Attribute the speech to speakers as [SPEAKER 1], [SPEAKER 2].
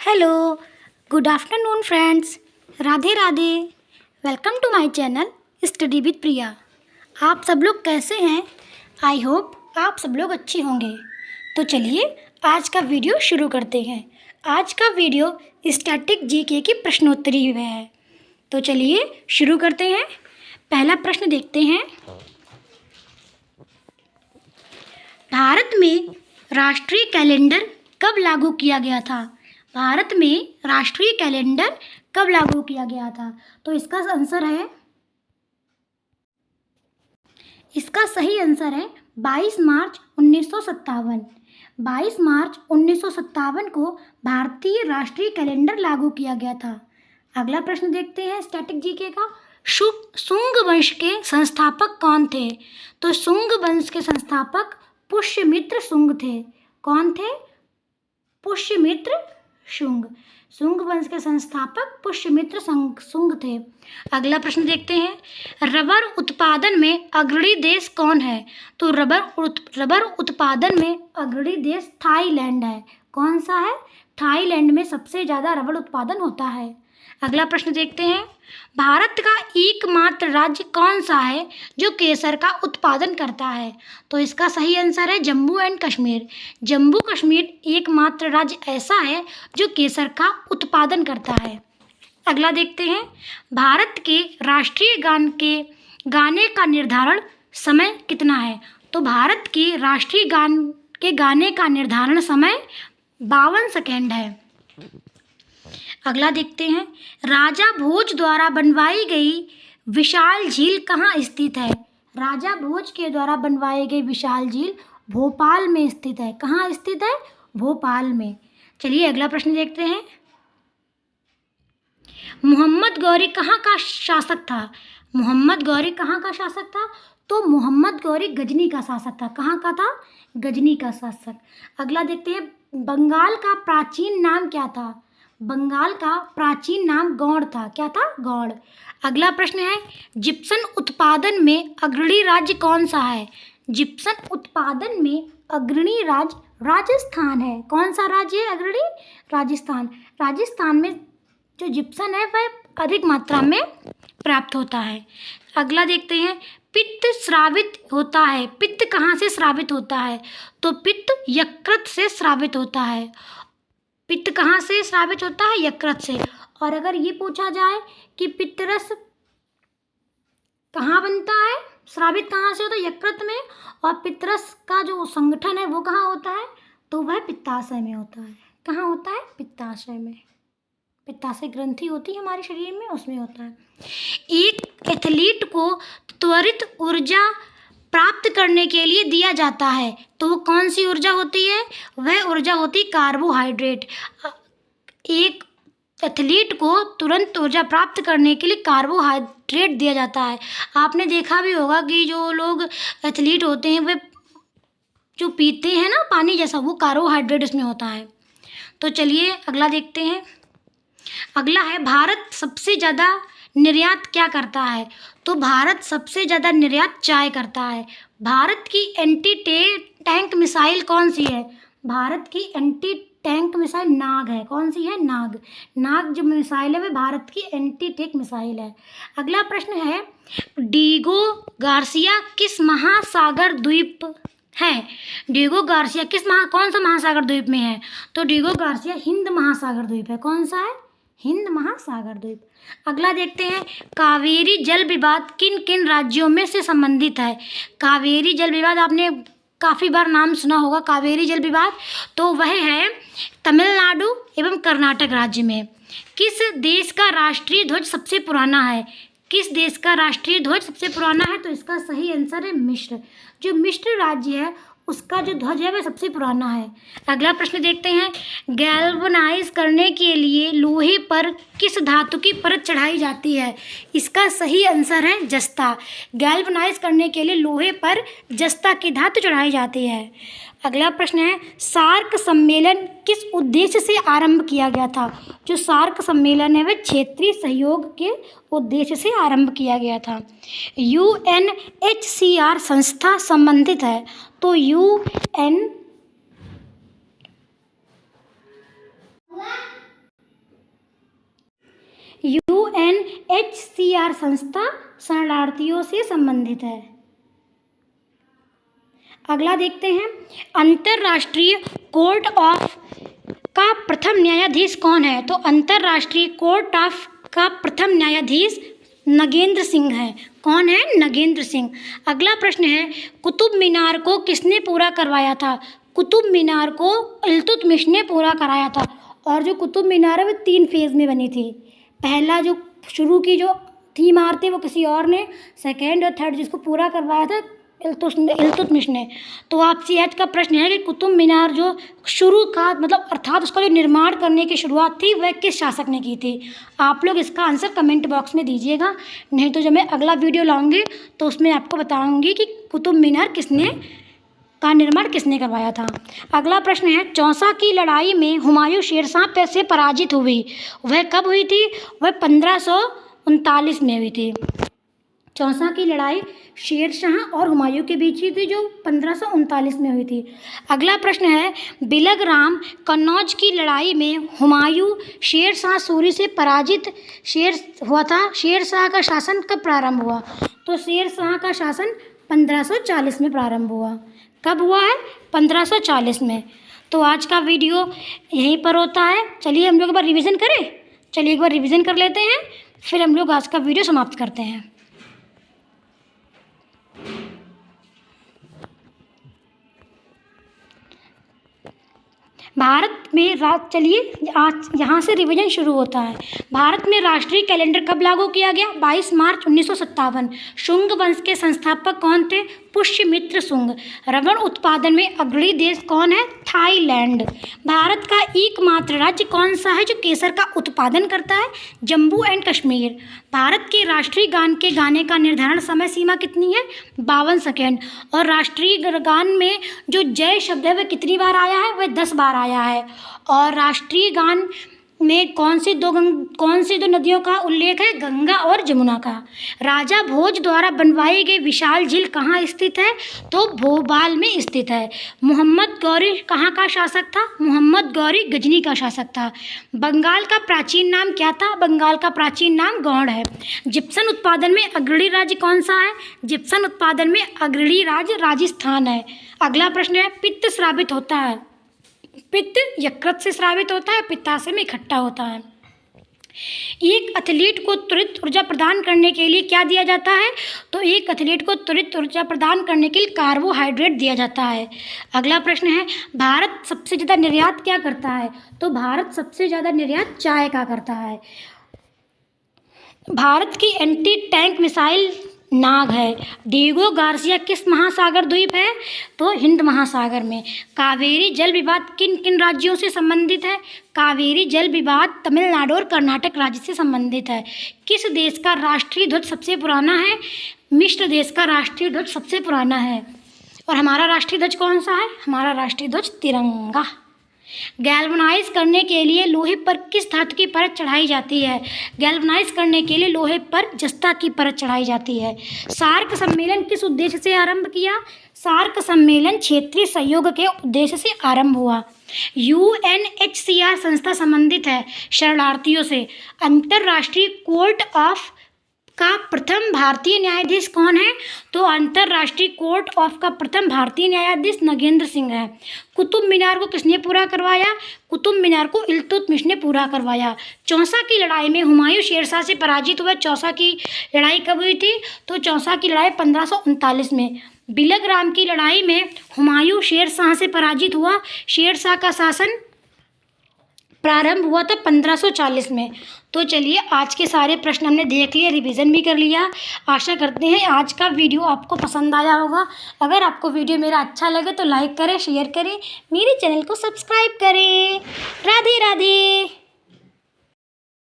[SPEAKER 1] Hello, good afternoon friends. Radhe Radhe. Welcome to my channel study with Priya. आप सब लोग कैसे हैं? आई होप आप सब लोग अच्छे होंगे। तो चलिए आज का वीडियो शुरू करते हैं। आज का वीडियो स्टैटिक जीके की प्रश्नोत्तरी है। तो चलिए शुरू करते हैं। पहला प्रश्न देखते हैं। भारत में राष्ट्रीय कैलेंडर कब लागू किया गया था? भारत में राष्ट्रीय कैलेंडर कब लागू किया गया था? तो इसका सही आंसर है 22 मार्च 1957। 22 मार्च 1957 को भारतीय राष्ट्रीय कैलेंडर लागू किया गया था। अगला प्रश्न देखते हैं स्टैटिक जीके का। शुंग वंश के संस्थापक कौन थे? तो शुंग वंश के संस्थापक पुष्यमित्र शुंग थे। कौन थे? पुष्यमित्र शुंग। शुंग वंश के संस्थापक पुष्यमित्र शुंग थे। अगला प्रश्न देखते हैं। रबर उत्पादन में अग्रणी देश कौन है? तो रबर उत्पादन में अग्रणी देश थाईलैंड है। कौन सा है? थाईलैंड में सबसे ज़्यादा रबर उत्पादन होता है। अगला प्रश्न देखते हैं। भारत का एकमात्र राज्य कौन सा है जो केसर का उत्पादन करता है? तो इसका सही आंसर है जम्मू एंड कश्मीर। जम्मू कश्मीर एकमात्र राज्य ऐसा है जो केसर का उत्पादन करता है। अगला देखते हैं। भारत के राष्ट्रीय गाने का निर्धारण समय कितना है? तो भारत के राष्ट्रीय गाने का निर्धारण समय 52 सेकेंड है। अगला देखते हैं। राजा भोज द्वारा बनवाई गई विशाल झील कहाँ स्थित है? राजा भोज के द्वारा बनवाई गई विशाल झील भोपाल में स्थित है। कहाँ स्थित है? भोपाल में। चलिए अगला प्रश्न देखते हैं। मोहम्मद गौरी कहाँ का शासक था? मोहम्मद गौरी कहाँ का शासक था? तो मोहम्मद गौरी गजनी का शासक था। कहाँ का था? गजनी का शासक। अगला देखते हैं। बंगाल का प्राचीन नाम क्या था? बंगाल का प्राचीन नाम गौड़ था। क्या था? गौड़। अगला प्रश्न है। जिप्सम उत्पादन में अग्रणी राज्य कौन सा है? जिप्सम उत्पादन में अग्रणी राज्य राजस्थान है। कौन सा राज्य है अग्रणी? राजस्थान। राजस्थान में जो जिप्सम है वह अधिक मात्रा में प्राप्त होता है। अगला देखते हैं। पित्त स्रावित होता है। पित्त कहाँ से स्रावित होता है? तो पित्त यकृत से स्रावित होता है। पित्त कहाँ से स्रावित होता है? यकृत से। और अगर ये पूछा जाए कि पित्तरस कहाँ बनता है, स्रावित कहाँ से होता है? यकृत में। और पित्तरस का जो संगठन है वो कहाँ होता है? तो वह पित्ताशय में होता है। कहाँ होता है? पित्ताशय में। पित्ताशय ग्रंथि होती है हमारे शरीर में, उसमें होता है। एक एथलीट को त्वरित ऊर्जा प्राप्त करने के लिए दिया जाता है तो वो कौन सी ऊर्जा होती है? वह ऊर्जा होती है कार्बोहाइड्रेट। एक एथलीट को तुरंत ऊर्जा प्राप्त करने के लिए कार्बोहाइड्रेट दिया जाता है। आपने देखा भी होगा कि जो लोग एथलीट होते हैं वे जो पीते हैं ना पानी जैसा, वो कार्बोहाइड्रेट उसमें होता है। तो चलिए अगला देखते हैं। अगला है। भारत सबसे ज़्यादा निर्यात क्या करता है? तो भारत सबसे ज़्यादा निर्यात चाय करता है। भारत की एंटी टैंक मिसाइल कौन सी है? भारत की एंटी टैंक मिसाइल नाग है। कौन सी है? नाग। नाग जो मिसाइल है वह भारत की एंटी टैंक मिसाइल है। अगला प्रश्न है। डिगो गार्सिया किस महासागर द्वीप है? डिगो गार्सिया कौन सा महासागर द्वीप में है? तो डिगो गार्सिया हिंद महासागर द्वीप है। कौन सा है? हिंद महासागर द्वीप। अगला देखते हैं। कावेरी जल विवाद किन किन राज्यों में से संबंधित है? कावेरी जल विवाद आपने काफ़ी बार नाम सुना होगा। कावेरी जल विवाद तो वह है तमिलनाडु एवं कर्नाटक राज्य में। किस देश का राष्ट्रीय ध्वज सबसे पुराना है? किस देश का राष्ट्रीय ध्वज सबसे पुराना है? तो इसका सही आंसर है मिस्र। जो मिस्र राज्य है उसका जो ध्वज है वह सबसे पुराना है। अगला प्रश्न देखते हैं। गैल्वनाइज करने के लिए लोहे पर किस धातु की परत चढ़ाई जाती है? इसका सही आंसर है जस्ता। गैल्वनाइज करने के लिए लोहे पर जस्ता की धातु चढ़ाई जाती है। अगला प्रश्न है। सार्क सम्मेलन किस उद्देश्य से आरंभ किया गया था? जो सार्क सम्मेलन है वह क्षेत्रीय सहयोग के उद्देश्य से आरंभ किया गया था। UNHCR संस्था संबंधित है। तो CR संस्था शरणार्थियों से संबंधित है। अगला देखते हैं, अंतर्राष्ट्रीय कोर्ट ऑफ का प्रथम न्यायाधीश कौन है? तो अंतर्राष्ट्रीय कोर्ट ऑफ का प्रथम न्यायाधीश नगेंद्र सिंह है। कौन है? नगेंद्र सिंह। अगला प्रश्न है, कुतुब मीनार को किसने पूरा करवाया था? कुतुब मीनार को इल्तुतमिश ने पूरा कराया था। और जो कुतुब मीनार है वो 3 फेज़ में बनी थी। पहला जो शुरू की जो थी इमारतें वो किसी और ने, सेकेंड और थर्ड जिसको पूरा करवाया था इल्तुतमिश ने। तो आपसे आज का प्रश्न है कि कुतुब मीनार जो शुरू का मतलब अर्थात उसका जो निर्माण करने की शुरुआत थी वह किस शासक ने की थी? आप लोग इसका आंसर कमेंट बॉक्स में दीजिएगा, नहीं तो जब मैं अगला वीडियो लाऊंगी तो उसमें आपको बताऊंगी कि कुतुब मीनार का निर्माण किसने करवाया था। अगला प्रश्न है, चौसा की लड़ाई में हुमायूं शेरशाह से पराजित हुई, वह कब हुई थी? वह 1539 में हुई थी। चौसा की लड़ाई शेरशाह और हुमायूं के बीच ही थी जो 1539 में हुई थी। अगला प्रश्न है, बिलगराम कन्नौज की लड़ाई में हुमायूं शेरशाह सूरी से पराजित हुआ था। शेरशाह का शासन कब प्रारंभ हुआ? तो शेरशाह का शासन 1540 में प्रारंभ हुआ। कब हुआ है? 1540 में। तो आज का वीडियो यहीं पर होता है। चलिए हम लोग एक बार रिवीजन करें। चलिए एक बार रिवीजन कर लेते हैं, फिर हम लोग आज का वीडियो समाप्त करते हैं। भारत में चलिए आज यहाँ से रिवीजन शुरू होता है। भारत में राष्ट्रीय कैलेंडर कब लागू किया गया? 22 मार्च 1957। शुंग वंश के संस्थापक कौन थे? पुष्यमित्र शुंग। रबड़ उत्पादन में अग्रणी देश कौन है? थाईलैंड। भारत का एकमात्र राज्य कौन सा है जो केसर का उत्पादन करता है? जम्मू एंड कश्मीर। भारत के राष्ट्रीय गान के गाने का निर्धारण समय सीमा कितनी है? 52 सेकेंड। और राष्ट्रीय गान में जो जय शब्द है वह कितनी बार आया है? वह 10 बार आया है। और राष्ट्रीय गान में कौन सी दो नदियों का उल्लेख है? गंगा और जमुना का। राजा भोज द्वारा बनवाई गई विशाल झील कहाँ स्थित है? तो भोपाल में स्थित है। मोहम्मद गौरी कहाँ का शासक था? मोहम्मद गौरी गजनी का शासक था। बंगाल का प्राचीन नाम क्या था? बंगाल का प्राचीन नाम गौड़ है। जिप्सम उत्पादन में अग्रणी राज्य कौन सा है? जिप्सम उत्पादन में अग्रणी राज्य राजस्थान है। अगला प्रश्न है, पित्त स्रावित होता है? पित्त यकृत से स्रावित होता है, पित्ताशय में इकट्ठा होता है। एक एथलीट को त्वरित ऊर्जा प्रदान करने के लिए क्या दिया जाता है? तो एक एथलीट को त्वरित ऊर्जा प्रदान करने के लिए कार्बोहाइड्रेट दिया जाता है। अगला प्रश्न है, भारत सबसे ज़्यादा निर्यात क्या करता है? तो भारत सबसे ज़्यादा निर्यात चाय का करता है। भारत की एंटी टैंक मिसाइल नाग है। डिएगो गार्सिया किस महासागर द्वीप है? तो हिंद महासागर में। कावेरी जल विवाद किन किन राज्यों से संबंधित है? कावेरी जल विवाद तमिलनाडु और कर्नाटक राज्य से संबंधित है। किस देश का राष्ट्रीय ध्वज सबसे पुराना है? मिस्र देश का राष्ट्रीय ध्वज सबसे पुराना है। और हमारा राष्ट्रीय ध्वज कौन सा है? हमारा राष्ट्रीय ध्वज तिरंगा। गैल्वनाइज करने के लिए लोहे पर किस धातु की परत चढ़ाई जाती है? गैल्वनाइज करने के लिए लोहे पर जस्ता की परत चढ़ाई जाती है। सार्क सम्मेलन किस उद्देश्य से आरंभ किया? सार्क सम्मेलन क्षेत्रीय सहयोग के उद्देश्य से आरंभ हुआ। UNHCR संस्था संबंधित है शरणार्थियों से। अंतर्राष्ट्रीय कोर्ट ऑफ का प्रथम भारतीय न्यायाधीश कौन है? तो अंतर्राष्ट्रीय कोर्ट ऑफ का प्रथम भारतीय न्यायाधीश नगेंद्र सिंह है। कुतुब मीनार को किसने पूरा करवाया? कुतुब मीनार को इल्तुतमिश ने पूरा करवाया। चौसा की लड़ाई में हुमायूं शेरशाह से पराजित हुआ। चौसा की लड़ाई कब हुई थी? तो चौसा की लड़ाई 1539 में। बिलगराम की लड़ाई में हुमायूं शेरशाह से पराजित हुआ। शेरशाह का शासन प्रारंभ हुआ था 1540 में। तो चलिए आज के सारे प्रश्न हमने देख लिए, रिवीजन भी कर लिया। आशा करते हैं आज का वीडियो आपको पसंद आया होगा। अगर आपको वीडियो मेरा अच्छा लगे तो लाइक करें, शेयर करें, मेरे चैनल को सब्सक्राइब करें। राधे राधे।